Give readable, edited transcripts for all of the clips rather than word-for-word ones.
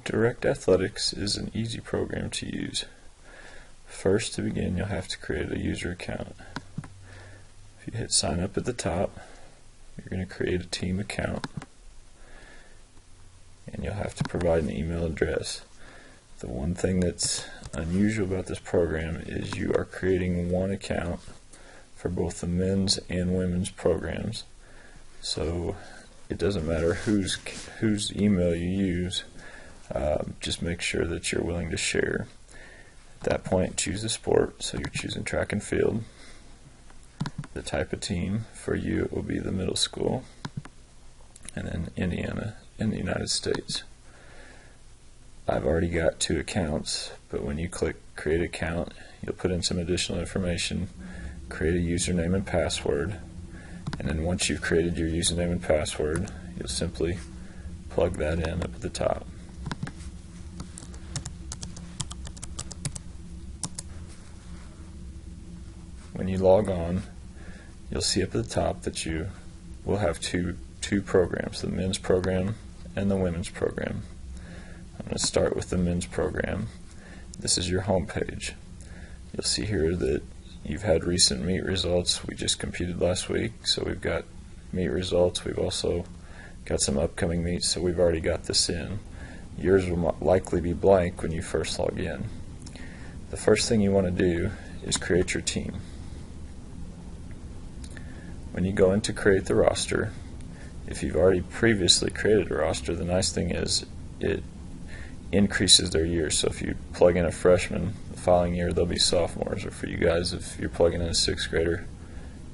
Direct Athletics is an easy program to use. First, to begin, you'll have to create a user account. If you hit sign up at the top, you're going to create a team account, and you'll have to provide an email address. The one thing that's unusual about this program is you are creating one account for both the men's and women's programs. So it doesn't matter whose email you use, just make sure that you're willing to share. At that point, choose the sport, so you're choosing track and field. The type of team, for you it will be the middle school, and then Indiana in the United States. I've already got 2 accounts, but when you click create account, you'll put in some additional information, create a username and password, and then once you've created your username and password, you'll simply plug that in up at the top. When you log on, you'll see up at the top that you will have two programs, the men's program and the women's program. I'm going to start with the men's program. This is your home page. You'll see here that you've had recent meet results. We just competed last week, so we've got meet results. We've also got some upcoming meets, so we've already got this in. Yours will likely be blank when you first log in. The first thing you want to do is create your team. When you go in to create the roster, if you've already previously created a roster, the nice thing is it increases their years. So if you plug in a freshman, the following year they'll be sophomores, or for you guys, if you're plugging in a 6th grader,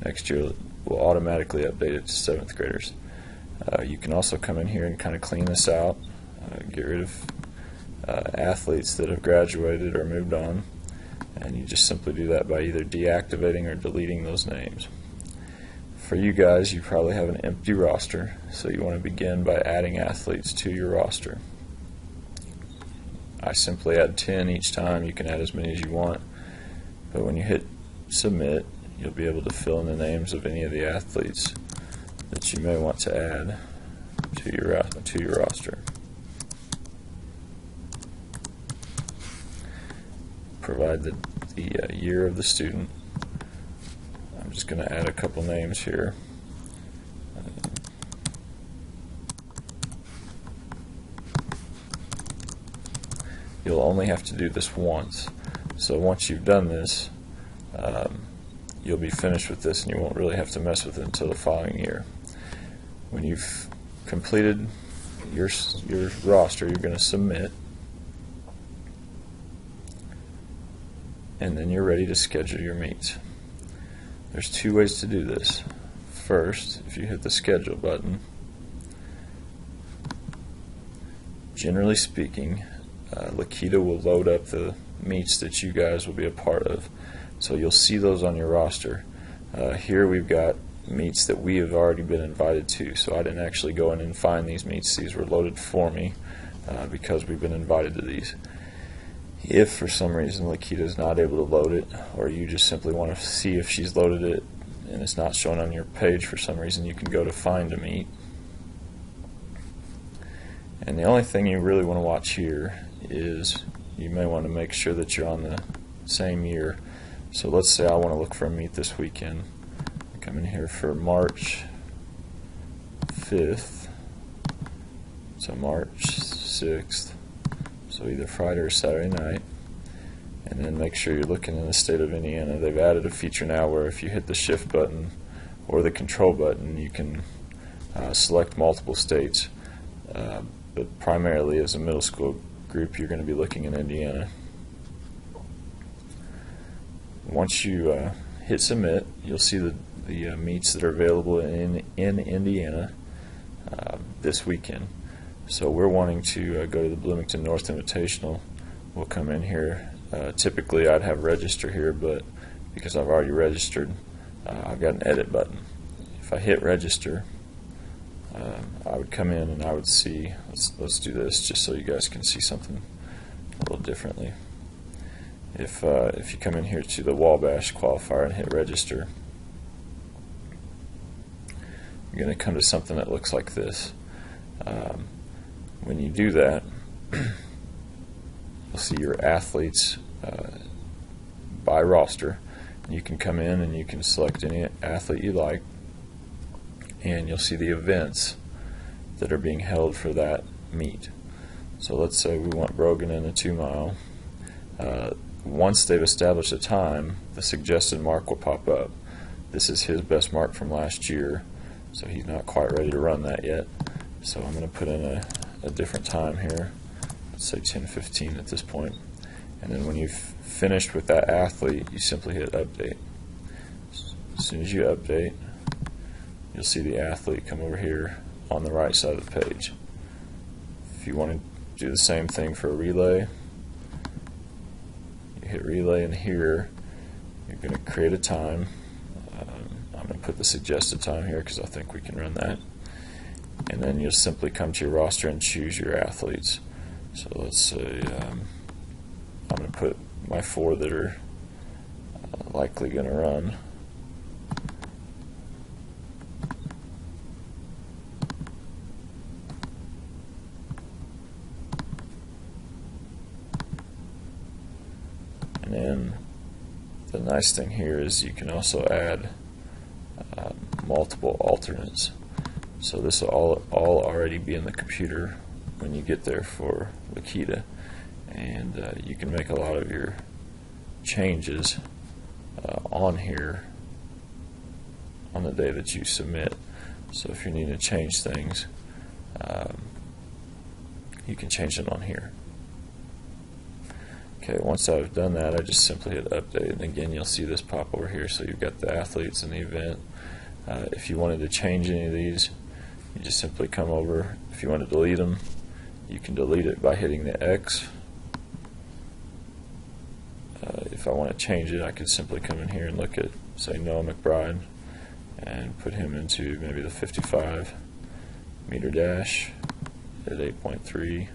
next year we'll automatically update it to 7th graders. You can also come in here and kind of clean this out, get rid of athletes that have graduated or moved on, and you just simply do that by either deactivating or deleting those names. For you guys, you probably have an empty roster, so you want to begin by adding athletes to your roster. I simply add 10 each time. You can add as many as you want, but when you hit submit, you'll be able to fill in the names of any of the athletes that you may want to add to your roster. Provide the year of the student. I'm just going to add a couple names here. You'll only have to do this once. So once you've done this, you'll be finished with this, and you won't really have to mess with it until the following year. When you've completed your roster, you're going to submit, and then you're ready to schedule your meets. There's 2 ways to do this. First, if you hit the schedule button, generally speaking, Lakita will load up the meets that you guys will be a part of. So you'll see those on your roster. Here we've got meets that we have already been invited to, so I didn't actually go in and find these meets. These were loaded for me because we've been invited to these. If for some reason Lakita is not able to load it, or you just simply want to see if she's loaded it and it's not shown on your page for some reason, you can go to find a meet. And the only thing you really want to watch here is you may want to make sure that you're on the same year. So let's say I want to look for a meet this weekend. I come in here for March 5th, so March 6th. So either Friday or Saturday night, and then make sure you're looking in the state of Indiana. They've added a feature now where if you hit the shift button or the control button, you can select multiple states, but primarily as a middle school group you're going to be looking in Indiana. Once you hit submit, you'll see the meets that are available in Indiana this weekend. So we're wanting to go to the Bloomington North Invitational. We'll come in here. Typically I'd have register here, but because I've already registered, I've got an edit button. If I hit register, I would come in and I would see, let's do this just so you guys can see something a little differently. If you come in here to the Wabash qualifier and hit register, you're going to come to something that looks like this. When you do that, you'll see your athletes by roster. You can come in and you can select any athlete you like, and you'll see the events that are being held for that meet. So let's say we want Brogan in a 2 mile. Once they've established a time, the suggested mark will pop up. This is his best mark from last year, so he's not quite ready to run that yet. So I'm going to put in a different time here. Let's say 10:15 at this point. And then when you've finished with that athlete, you simply hit update. As soon as you update, you'll see the athlete come over here on the right side of the page. If you want to do the same thing for a relay, you hit relay, and here you're going to create a time. I'm going to put the suggested time here because I think we can run that. And then you'll simply come to your roster and choose your athletes. So let's say I'm going to put my 4 that are likely going to run. And then the nice thing here is you can also add multiple alternates. So this will all already be in the computer when you get there for Lakita, and you can make a lot of your changes on here on the day that you submit. So if you need to change things, you can change them on here. Okay, once I've done that, I just simply hit update, and again you'll see this pop over here. So you've got the athletes and the event. If you wanted to change any of these, you just simply come over. If you want to delete them, you can delete it by hitting the X. If I want to change it, I could simply come in here and look at, say, Noah McBride, and put him into maybe the 55 meter dash at 8.3.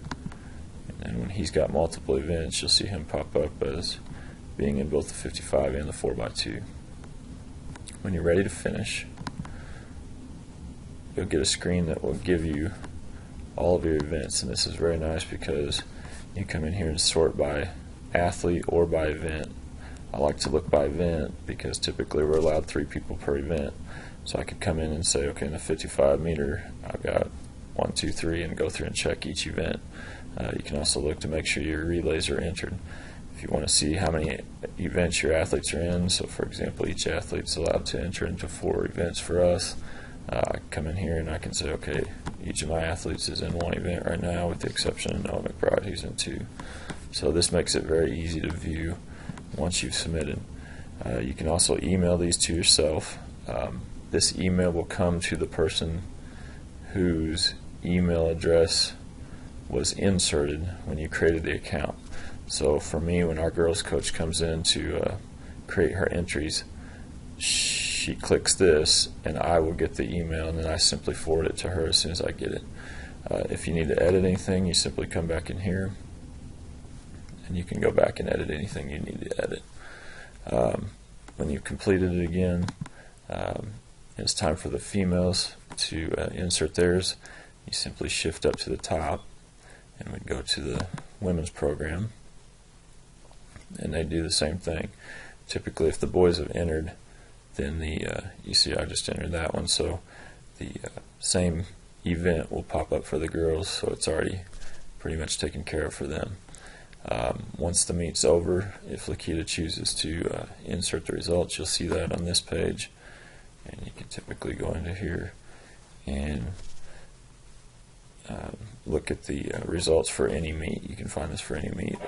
And when he's got multiple events, you'll see him pop up as being in both the 55 and the 4x2. When you're ready to finish, you'll get a screen that will give you all of your events, and this is very nice because you come in here and sort by athlete or by event. I like to look by event because typically we're allowed 3 people per event. So I could come in and say, okay, in the 55 meter, I've got 1, 2, 3, and go through and check each event. You can also look to make sure your relays are entered. If you want to see how many events your athletes are in, so for example, each athlete's allowed to enter into 4 events for us, I come in here and I can say, okay, each of my athletes is in 1 event right now, with the exception of Noah McBride, who's in 2. So this makes it very easy to view once you've submitted. You can also email these to yourself. This email will come to the person whose email address was inserted when you created the account. So for me, when our girls coach comes in to create her entries, she clicks this and I will get the email, and then I simply forward it to her as soon as I get it. If you need to edit anything, you simply come back in here and you can go back and edit anything you need to edit. When you've completed it again, it's time for the females to insert theirs. You simply shift up to the top and we go to the women's program, and they do the same thing. Typically if the boys have entered, then you see I just entered that one, so the same event will pop up for the girls, so it's already pretty much taken care of for them. Once the meet's over, if Lakita chooses to insert the results, you'll see that on this page, and you can typically go into here and look at the results for any meet. You can find this for any meet.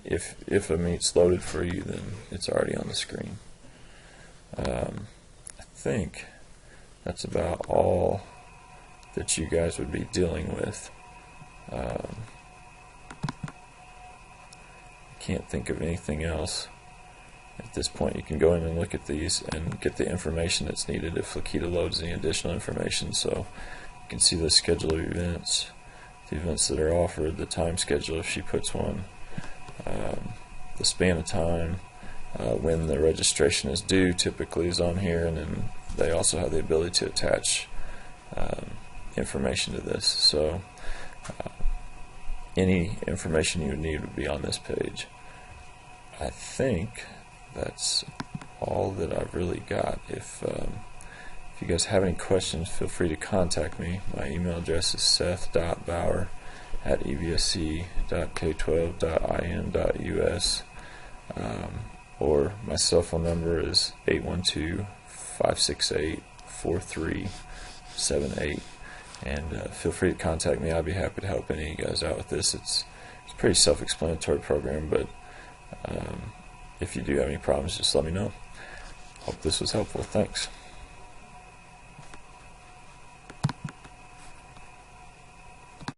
If a meet's loaded for you, then it's already on the screen. I think that's about all that you guys would be dealing with. Can't think of anything else at this point. You can go in and look at these and get the information that's needed if Lakita loads any additional information. So you can see the schedule of events, the events that are offered, the time schedule if she puts one, the span of time, when the registration is due typically is on here, and then they also have the ability to attach information to this. So any information you would need would be on this page. I think that's all that I've really got. If you guys have any questions, feel free to contact me. My email address is seth.bauer@evsc.k12.in.us, or my cell phone number is 812-568-4378, and feel free to contact me. I'll be happy to help any of you guys out with this. It's a pretty self-explanatory program, but if you do have any problems, just let me know. Hope this was helpful. Thanks.